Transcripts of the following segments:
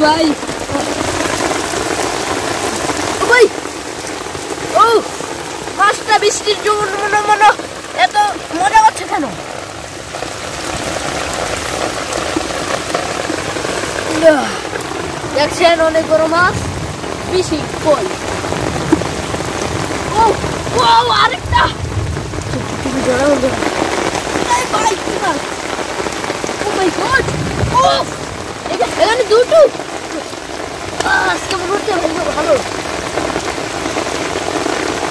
ভাই ও ভাই ও মাছটা বৃষ্টির জন্য মনে এত মজা হচ্ছে কেন দেখছেন অনেক বড় মাছ বেশি কই ও ও আরেকটা তুমি ধরা হলো এই ভাই কি মাছ ও মাই গড ও এখানে দুটো আজকে মনে হচ্ছে ভালো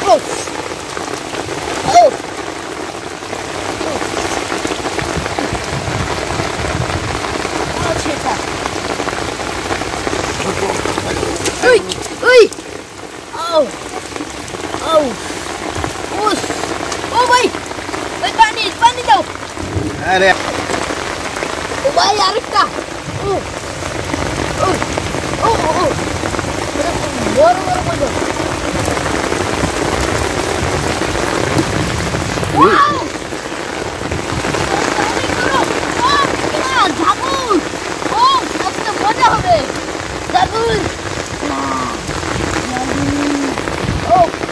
ও ও আচ্ছা Uy! Uy! Oh! Oh! Us! Oh boy! May pani daw! Are! Oh boy! Arik ka! Oh! Oh! Oh! Oh! Moro mo daw! Wow! Oh! Jabul! Oh! Aজকে মজা হবে! Jabul! Oh!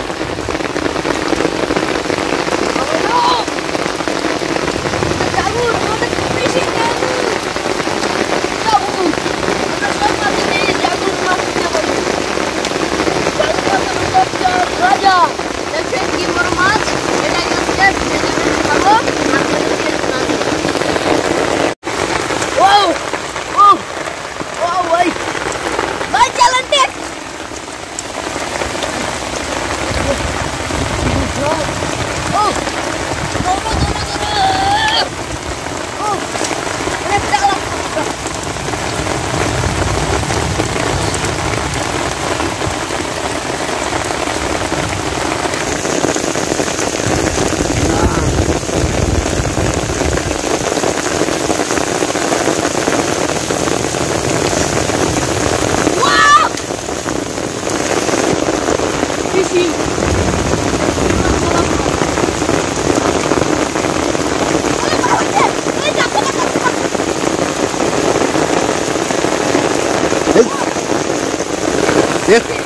Yeah.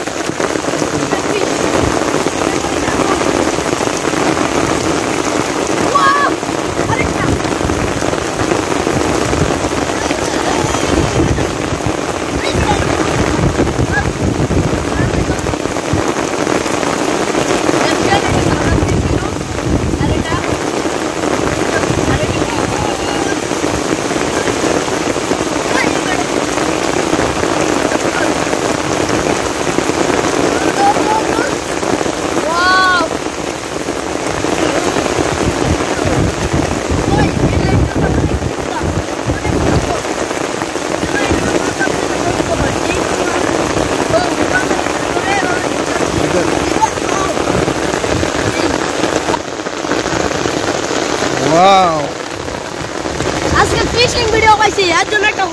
Wow! আজকে ফিশিং ভিডিও পাইছি এর জন্য একটা